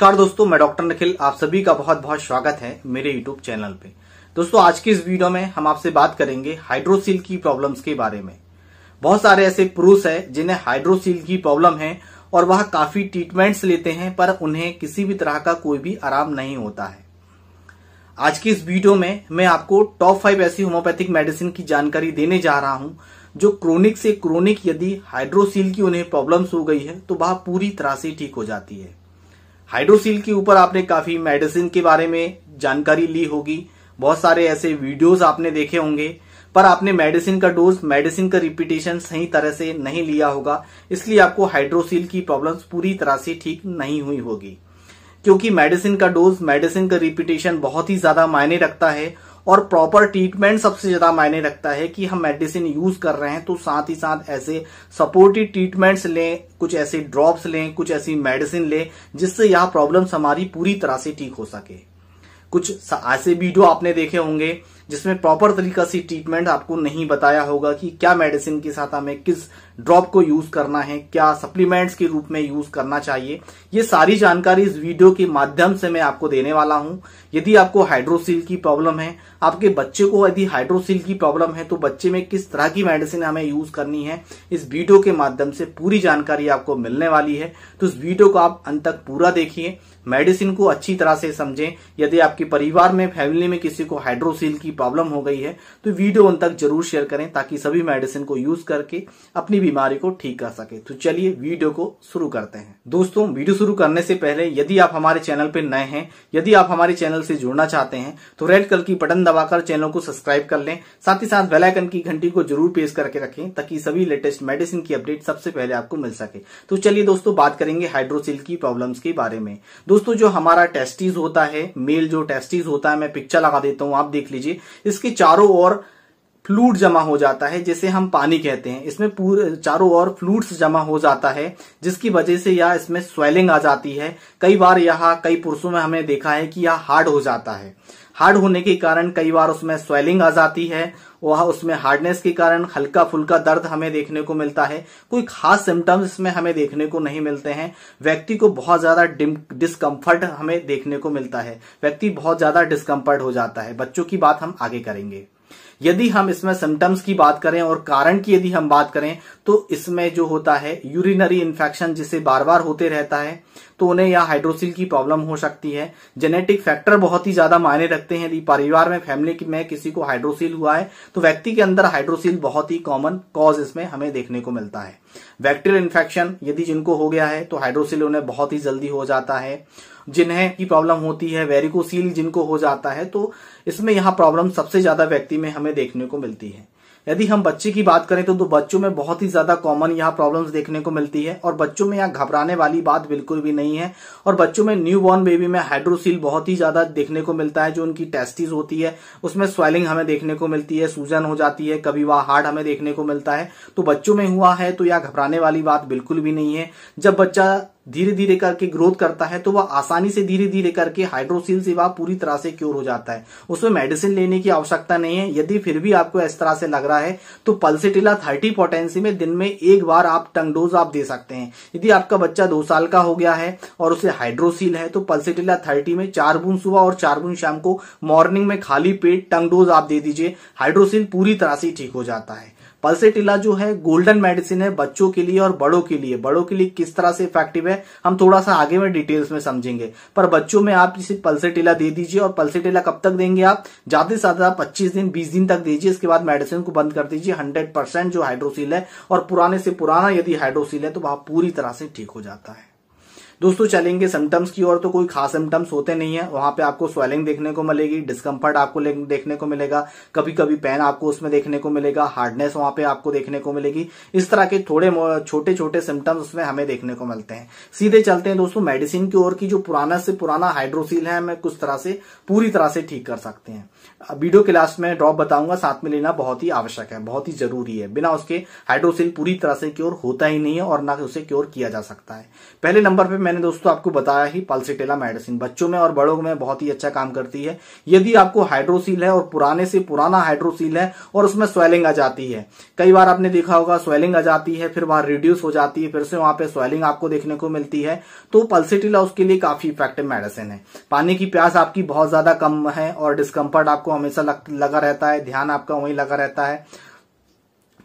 नमस्कार दोस्तों, मैं डॉक्टर निखिल। आप सभी का बहुत बहुत स्वागत है मेरे यूट्यूब चैनल पे। दोस्तों, आज की इस वीडियो में हम आपसे बात करेंगे हाइड्रोसील की प्रॉब्लम्स के बारे में। बहुत सारे ऐसे पुरुष हैं जिन्हें हाइड्रोसील की प्रॉब्लम है और वह काफी ट्रीटमेंट्स लेते हैं पर उन्हें किसी भी तरह का कोई भी आराम नहीं होता है। आज की इस वीडियो में मैं आपको टॉप 5 ऐसी होम्योपैथिक मेडिसिन की जानकारी देने जा रहा हूं जो क्रोनिक से क्रोनिक यदि हाइड्रोसील की उन्हें प्रॉब्लम्स हो गई है तो वह पूरी तरह से ठीक हो जाती है। हाइड्रोसील के ऊपर आपने काफी मेडिसिन के बारे में जानकारी ली होगी, बहुत सारे ऐसे वीडियोस आपने देखे होंगे, पर आपने मेडिसिन का डोज, मेडिसिन का रिपीटेशन सही तरह से नहीं लिया होगा, इसलिए आपको हाइड्रोसील की प्रॉब्लम्स पूरी तरह से ठीक नहीं हुई होगी। क्योंकि मेडिसिन का डोज, मेडिसिन का रिपीटेशन बहुत ही ज्यादा मायने रखता है और प्रॉपर ट्रीटमेंट सबसे ज्यादा मायने रखता है कि हम मेडिसिन यूज कर रहे हैं तो साथ ही साथ ऐसे सपोर्टिव ट्रीटमेंट्स लें, कुछ ऐसे ड्रॉप्स लें, कुछ ऐसी मेडिसिन लें जिससे यह प्रॉब्लम्स हमारी पूरी तरह से ठीक हो सके। कुछ ऐसे वीडियो आपने देखे होंगे जिसमें प्रॉपर तरीका से ट्रीटमेंट आपको नहीं बताया होगा कि क्या मेडिसिन के साथ हमें किस ड्रॉप को यूज करना है, क्या सप्लीमेंट्स के रूप में यूज करना चाहिए। ये सारी जानकारी इस वीडियो के माध्यम से मैं आपको देने वाला हूं। यदि आपको हाइड्रोसील की प्रॉब्लम है, आपके बच्चे को यदि हाइड्रोसील की प्रॉब्लम है तो बच्चे में किस तरह की मेडिसिन हमें यूज करनी है, इस वीडियो के माध्यम से पूरी जानकारी आपको मिलने वाली है। तो इस वीडियो को आप अंत तक पूरा देखिए, मेडिसिन को अच्छी तरह से समझें। यदि आपके परिवार में, फैमिली में किसी को हाइड्रोसील की प्रॉब्लम हो गई है तो वीडियो अंत तक जरूर शेयर करें ताकि सभी मेडिसिन को यूज करके अपनी बीमारी को ठीक कर सके। तो चलिए वीडियो को शुरू करते हैं। दोस्तों, वीडियो शुरू करने से पहले यदि आप हमारे चैनल पर नए हैं, यदि आप हमारे चैनल से जुड़ना चाहते हैं तो रेड कलर की बटन दबाकर चैनल को सब्सक्राइब कर लें। साथ ही साथ बेल आइकन की घंटी को जरूर प्रेस करके रखें ताकि सभी लेटेस्ट मेडिसिन की अपडेट सबसे पहले आपको मिल सके। तो चलिए दोस्तों, बात करेंगे हाइड्रोसील की प्रॉब्लम्स के बारे में। दोस्तों, जो हमारा टेस्टिस होता है, मेल जो टेस्टिस होता है, मैं पिक्चर लगा देता हूं, आप देख लीजिए। इसके चारों ओर फ्लूइड जमा हो जाता है, जिसे हम पानी कहते हैं। इसमें पूरे चारों ओर फ्लूइड्स जमा हो जाता है जिसकी वजह से यह इसमें स्वेलिंग आ जाती है। कई बार यह कई पुरुषों में हमने देखा है कि यह हार्ड हो जाता है। हार्ड होने के कारण कई बार उसमें स्वेलिंग आ जाती है, वह उसमें हार्डनेस के कारण हल्का फुल्का दर्द हमें देखने को मिलता है। कोई खास सिम्टम्स इसमें हमें देखने को नहीं मिलते हैं। व्यक्ति को बहुत ज्यादा डिस्कम्फर्ट हमें देखने को मिलता है, व्यक्ति बहुत ज्यादा डिस्कम्फर्ट हो जाता है। बच्चों की बात हम आगे करेंगे। यदि हम इसमें सिम्टम्स की बात करें और कारण की यदि हम बात करें तो इसमें जो होता है यूरिनरी इन्फेक्शन, जिसे बार बार होते रहता है, तो उन्हें यह हाइड्रोसील की प्रॉब्लम हो सकती है। जेनेटिक फैक्टर बहुत ही ज्यादा मायने रखते हैं। यदि परिवार में, फैमिली में किसी को हाइड्रोसील हुआ है तो व्यक्ति के अंदर हाइड्रोसील बहुत ही कॉमन कॉज इसमें हमें देखने को मिलता है। बैक्टीरियल इन्फेक्शन यदि जिनको हो गया है तो हाइड्रोसील उन्हें बहुत ही जल्दी हो जाता है। जिन्हें की प्रॉब्लम होती है वेरिकोसील जिनको हो जाता है तो इसमें यह प्रॉब्लम सबसे ज्यादा व्यक्ति में हमें देखने को मिलती है। यदि हम बच्चे की बात करें तो बच्चों में बहुत ही ज्यादा कॉमन यह प्रॉब्लम्स देखने को मिलती है और बच्चों में यह घबराने वाली बात बिल्कुल भी नहीं है। और बच्चों में, न्यू बॉर्न बेबी में हाइड्रोसील बहुत ही ज्यादा देखने को मिलता है। जो उनकी टेस्टिस होती है उसमें स्वेलिंग हमें देखने को मिलती है, सूजन हो जाती है, कभी वह हार्ड हमें देखने को मिलता है। तो बच्चों में हुआ है तो यह घबराने वाली बात बिल्कुल भी नहीं है। जब बच्चा धीरे धीरे करके ग्रोथ करता है तो वह आसानी से धीरे धीरे करके हाइड्रोसील से वह पूरी तरह से क्योर हो जाता है। उसमें मेडिसिन लेने की आवश्यकता नहीं है। यदि फिर भी आपको इस तरह से लग रहा है तो पल्सेटिला 30 पोटेंसी में दिन में एक बार आप टंग डोज आप दे सकते हैं। यदि आपका बच्चा 2 साल का हो गया है और उसे हाइड्रोसील है तो पल्सेटिला 30 में 4 बूंद सुबह और 4 बूंद शाम को मॉर्निंग में खाली पेट टंग डोज आप दे दीजिए। हाइड्रोसील पूरी तरह से ठीक हो जाता है। पल्सेटिला जो है गोल्डन मेडिसिन है बच्चों के लिए और बड़ों के लिए। बड़ों के लिए किस तरह से इफेक्टिव है हम थोड़ा सा आगे में डिटेल्स में समझेंगे, पर बच्चों में आप इसे पल्सेटिला दे दीजिए। और पल्सेटिला कब तक देंगे आप? ज्यादा से ज्यादा 25 दिन 20 दिन तक दीजिए, इसके बाद मेडिसिन को बंद कर दीजिए। 100% जो हाइड्रोसील है और पुराने से पुराना यदि हाइड्रोसील है तो वह पूरी तरह से ठीक हो जाता है। दोस्तों, चलेंगे सिम्टम्स की ओर। तो कोई खास सिम्टम्स होते नहीं है। वहां पे आपको स्वेलिंग देखने को मिलेगी, डिस्कम्फर्ट आपको देखने को मिलेगा, कभी कभी पेन आपको उसमें देखने को मिलेगा, हार्डनेस वहां पे आपको देखने को मिलेगी। इस तरह के थोड़े छोटे छोटे सिम्टम्स उसमें हमें देखने को मिलते हैं। सीधे चलते हैं दोस्तों मेडिसिन की ओर की। जो पुराना से पुराना हाइड्रोसील है हमें कुछ तरह से पूरी तरह से ठीक कर सकते हैं। वीडियो के लास्ट में ड्रॉप बताऊंगा, साथ में लेना बहुत ही आवश्यक है, बहुत ही जरूरी है। बिना उसके हाइड्रोसील पूरी तरह से क्योर होता ही नहीं है और ना उसे क्योर किया जा सकता है। पहले नंबर पे मैंने मैंने दोस्तों आपको बताया ही पल्सेटिला मेडिसिन बच्चों में और बड़ों में बहुत ही अच्छा काम करती है। यदि आपको हाइड्रोसील है और पुराने से पुराना हाइड्रोसील है और उसमें स्वेलिंग आ जाती है, कई बार आपने देखा होगा स्वेलिंग आ जाती है, फिर वहां रिड्यूस हो जाती है, फिर से वहां पे स्वेलिंग आपको देखने को मिलती है, तो पल्सेटिला उसके लिए काफी इफेक्टिव मेडिसिन है। पानी की प्यास आपकी बहुत ज्यादा कम है और डिस्कम्फर्ट आपको हमेशा लगा रहता है, ध्यान आपका वहीं लगा रहता है,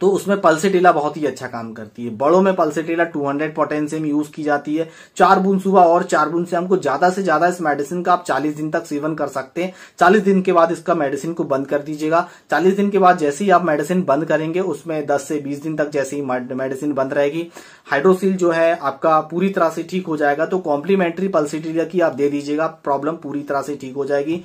तो उसमें पल्सेटिला बहुत ही अच्छा काम करती है। बड़ों में पल्सेटिला 200 पोटेंशियम यूज की जाती है। 4 बूंद सुबह और 4 बूंद शाम को ज्यादा से ज्यादा इस मेडिसिन का आप 40 दिन तक सेवन कर सकते हैं। 40 दिन के बाद इसका मेडिसिन को बंद कर दीजिएगा। 40 दिन के बाद जैसे ही आप मेडिसिन बंद करेंगे, उसमें 10 से 20 दिन तक जैसे ही मेडिसिन बंद रहेगी, हाइड्रोसील जो है आपका पूरी तरह से ठीक हो जाएगा। तो कॉम्प्लीमेंट्री पल्सेटिला की आप दे दीजिएगा, प्रॉब्लम पूरी तरह से ठीक हो जाएगी,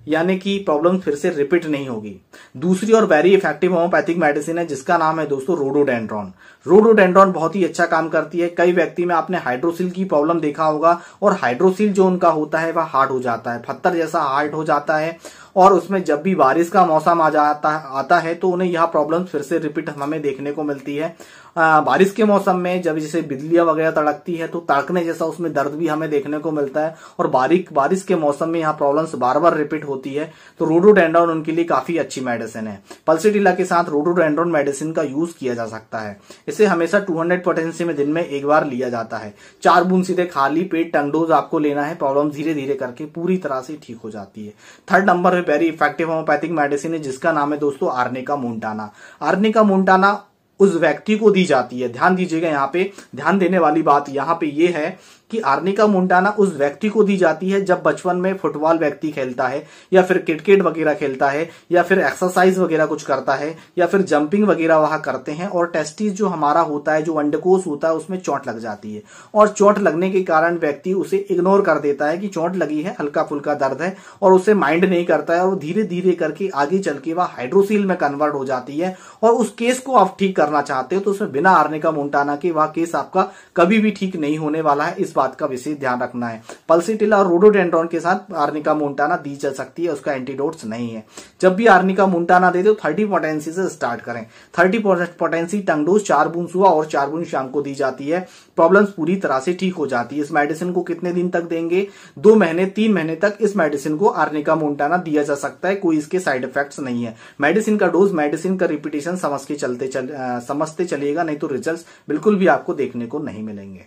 यानी कि प्रॉब्लम फिर से रिपीट नहीं होगी। दूसरी और वेरी इफेक्टिव होम्योपैथिक मेडिसिन है जिसका नाम है दोस्तों रोडोडेंड्रॉन। रोडोडेंड्रॉन बहुत ही अच्छा काम करती है। कई व्यक्ति में आपने हाइड्रोसील की प्रॉब्लम देखा होगा और हाइड्रोसील जो उनका होता है वह हार्ड हो जाता है, पत्थर जैसा हार्ड हो जाता है, और उसमें जब भी बारिश का मौसम आता है तो उन्हें यह प्रॉब्लम फिर से रिपीट हमें देखने को मिलती है। बारिश के मौसम में जब जैसे बिजलियां वगैरह तड़कती है तो तड़कने जैसा उसमें दर्द भी हमें देखने को मिलता है, और बारिश के मौसम में यहाँ प्रॉब्लम्स बार बार रिपीट होती है, तो रोडोडेंड्रॉन उनके लिए काफी अच्छी मेडिसिन है। पल्सेटिला के साथ रोडोडेंड्रॉन मेडिसिन का यूज किया जा सकता है। इसे हमेशा 200 पोटेंशियम में दिन में एक बार लिया जाता है। 4 बूंद सीधे खाली पेट टंग डोज आपको लेना है। प्रॉब्लम धीरे धीरे करके पूरी तरह से ठीक हो जाती है। थर्ड नंबर पे वेरी इफेक्टिव होम्योपैथिक मेडिसिन है जिसका नाम है दोस्तों आर्निका मोंटाना। आर्निका मोंटाना उस व्यक्ति को दी जाती है, ध्यान दीजिएगा, यहाँ पे ध्यान देने वाली बात यहाँ पे ये है कि आर्निका मोंटाना उस व्यक्ति को दी जाती है जब बचपन में फुटबॉल व्यक्ति खेलता है या फिर क्रिकेट वगैरह खेलता है या फिर एक्सरसाइज वगैरह कुछ करता है या फिर जंपिंग वगैरह वहां करते हैं और टेस्टिस जो हमारा होता है, जो अंडकोश होता है, उसमें चोट लग जाती है और चोट लगने के कारण व्यक्ति उसे इग्नोर कर देता है कि चोट लगी है, हल्का फुल्का दर्द है, और उसे माइंड नहीं करता है और धीरे धीरे करके आगे चल के वह हाइड्रोसील में कन्वर्ट हो जाती है और उस केस को आप ठीक करना चाहते हो तो उसमें बिना आर्निका मोंटाना के वह केस आपका कभी भी ठीक नहीं होने वाला है। इस बात का विशेष ध्यान रखना है। पल्सेटिला और रोडोडेंड्रॉन के साथ आर्निका मोंटाना दी जा सकती है, उसका एंटीडोट्स नहीं है। जब भी आर्निका मोंटाना दे दो 30 पोटेंसी से स्टार्ट करें। 30 पोटेंसी टंग डोज 4 बूंद सुबह और 4 बूंद शाम को दी जाती है। प्रॉब्लम्स पूरी तरह से ठीक हो जाती है। इस मेडिसिन को कितने दिन तक देंगे? 2 महीने 3 महीने तक इस मेडिसिन को आर्निका मोंटाना दिया जा सकता है। कोई इसके साइड इफेक्ट्स नहीं है। मेडिसिन का डोज, मेडिसिन का रिपीटेशन समझते चलिएगा, नहीं तो रिजल्ट्स बिल्कुल भी आपको देखने को नहीं मिलेंगे।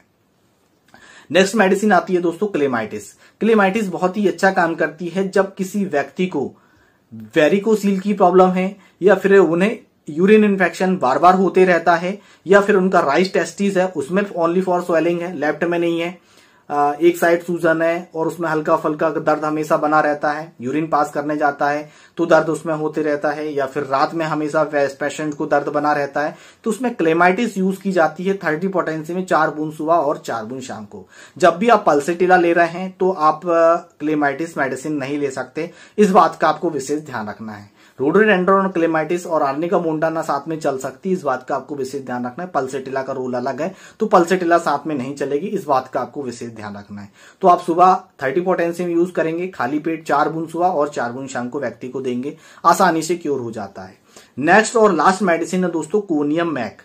नेक्स्ट मेडिसिन आती है दोस्तों क्लेमाइटिस। क्लेमाइटिस बहुत ही अच्छा काम करती है जब किसी व्यक्ति को वेरिकोसील की प्रॉब्लम है या फिर उन्हें यूरिन इन्फेक्शन बार बार होते रहता है या फिर उनका राइट टेस्टिस है, उसमें ओनली फॉर स्वेलिंग है, लेफ्ट में नहीं है, एक साइड सूजन है और उसमें हल्का फुल्का दर्द हमेशा बना रहता है, यूरिन पास करने जाता है तो दर्द उसमें होते रहता है, या फिर रात में हमेशा पेशेंट को दर्द बना रहता है, तो उसमें क्लेमाइटिस यूज की जाती है 30 पोटेंसी में 4 बूंद सुबह और 4 बूंद शाम को। जब भी आप पल्सेटिला ले रहे हैं तो आप क्लेमाइटिस मेडिसिन नहीं ले सकते, इस बात का आपको विशेष ध्यान रखना है। रोडोडेंड्रॉन, क्लेमाइटिस और आर्निका मोंटाना साथ में चल सकती है, इस बात का आपको विशेष ध्यान रखना है। पल्सेटिला का रोल अलग है तो पल्सेटिला साथ में नहीं चलेगी, इस बात का आपको विशेष ध्यान रखना है। तो आप सुबह 30 पोटेंशियम यूज करेंगे, खाली पेट 4 बूंद सुबह और 4 बूंद शाम को व्यक्ति को देंगे, आसानी से क्योर हो जाता है। नेक्स्ट और लास्ट मेडिसिन है दोस्तों कोनियम मैक।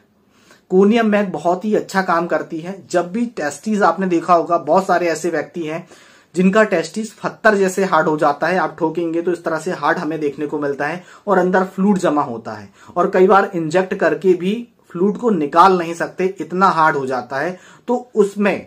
कोनियम मैक बहुत ही अच्छा काम करती है। जब भी टेस्टिस, आपने देखा होगा बहुत सारे ऐसे व्यक्ति हैं जिनका टेस्टिस पत्थर जैसे हार्ड हो जाता है, आप ठोकेंगे तो इस तरह से हार्ड हमें देखने को मिलता है और अंदर फ्लूइड जमा होता है और कई बार इंजेक्ट करके भी फ्लूइड को निकाल नहीं सकते, इतना हार्ड हो जाता है। तो उसमें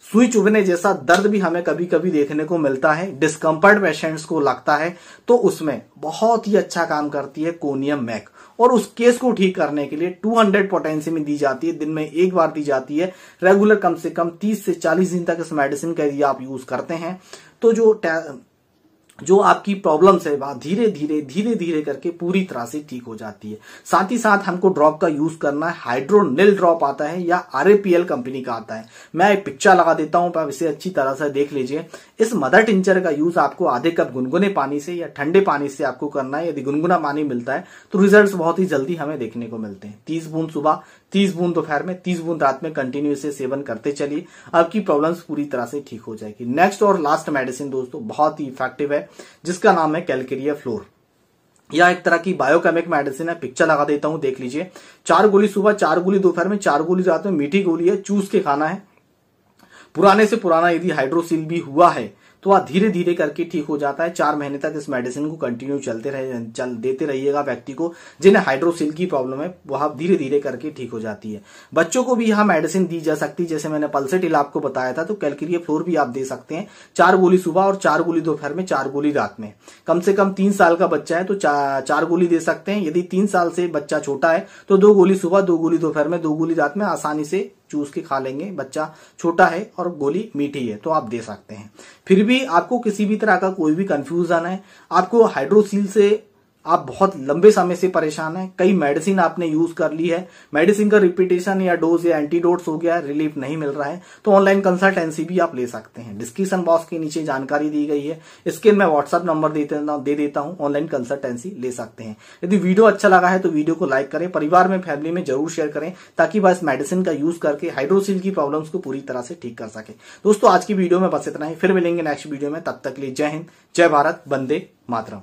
सुई चुभने जैसा दर्द भी हमें कभी कभी देखने को मिलता है, डिस्कम्फर्ट पेशेंट्स को लगता है, तो उसमें बहुत ही अच्छा काम करती है कोनियम मैक और उस केस को ठीक करने के लिए 200 पोटेंसी में दी जाती है, दिन में एक बार दी जाती है। रेगुलर कम से कम 30 से 40 दिन तक इस मेडिसिन का यदि आप यूज करते हैं तो जो आपकी प्रॉब्लम्स है वह धीरे धीरे करके पूरी तरह से ठीक हो जाती है। साथ ही साथ हमको ड्रॉप का यूज करना है, हाइड्रोनिल ड्रॉप आता है या RAPL कंपनी का आता है। मैं एक पिक्चर लगा देता हूं, आप इसे अच्छी तरह से देख लीजिए। इस मदर टिंचर का यूज आपको आधे कप गुनगुने पानी से या ठंडे पानी से आपको करना है। यदि गुनगुना पानी मिलता है तो रिजल्ट्स बहुत ही जल्दी हमें देखने को मिलते हैं। 30 बूंद सुबह, 30 बूंद दोपहर में, 30 बूंद रात में कंटिन्यू इसे सेवन करते चलिए, आपकी प्रॉब्लम्स पूरी तरह से ठीक हो जाएगी। नेक्स्ट और लास्ट मेडिसिन दोस्तों बहुत ही इफेक्टिव है जिसका नाम है कैलकेरिया फ्लोर। यह एक तरह की बायोकेमिक मेडिसिन है, पिक्चर लगा देता हूं, देख लीजिए। 4 गोली सुबह, 4 गोली दोपहर में, 4 गोली रात में, मीठी गोली है, चूस के खाना है। पुराने से पुराना यदि हाइड्रोसील भी हुआ है तो वह धीरे धीरे करके ठीक हो जाता है। 4 महीने तक इस मेडिसिन को कंटिन्यू देते रहिएगा। व्यक्ति को जिन्हें हाइड्रोसील की प्रॉब्लम है वह धीरे धीरे करके ठीक हो जाती है। बच्चों को भी यह मेडिसिन दी जा सकती है, जैसे मैंने पल्सेटिल आपको बताया था, तो कैलक्रिया फ्लोर भी आप दे सकते हैं। 4 गोली सुबह और 4 गोली दोपहर में, 4 गोली रात में। कम से कम 3 साल का बच्चा है तो 4 गोली दे सकते हैं। यदि 3 साल से बच्चा छोटा है तो 2 गोली सुबह, 2 गोली दोपहर में, 2 गोली रात में आसानी से चूस के खा लेंगे। बच्चा छोटा है और गोली मीठी है तो आप दे सकते हैं। फिर भी आपको किसी भी तरह का कोई भी कंफ्यूजन है, आपको हाइड्रोसील से आप बहुत लंबे समय से परेशान हैं, कई मेडिसिन आपने यूज कर ली है, मेडिसिन का रिपीटेशन या डोज या एंटीडोट्स हो गया, रिलीफ नहीं मिल रहा है, तो ऑनलाइन कंसल्टेंसी भी आप ले सकते हैं। डिस्क्रिप्शन बॉक्स के नीचे जानकारी दी गई है, इसके मैं व्हाट्सएप नंबर दे देता हूं, ऑनलाइन कंसल्टेंसी ले सकते हैं। यदि वीडियो अच्छा लगा है तो वीडियो को लाइक करें, परिवार में, फैमिली में जरूर शेयर करें, ताकि वह इस मेडिसिन का यूज करके हाइड्रोसील की प्रॉब्लम्स को पूरी तरह से ठीक कर सके। दोस्तों आज की वीडियो में बस इतना ही, फिर मिलेंगे नेक्स्ट वीडियो में। तब तक के लिए जय हिंद, जय भारत, वंदे मातरम।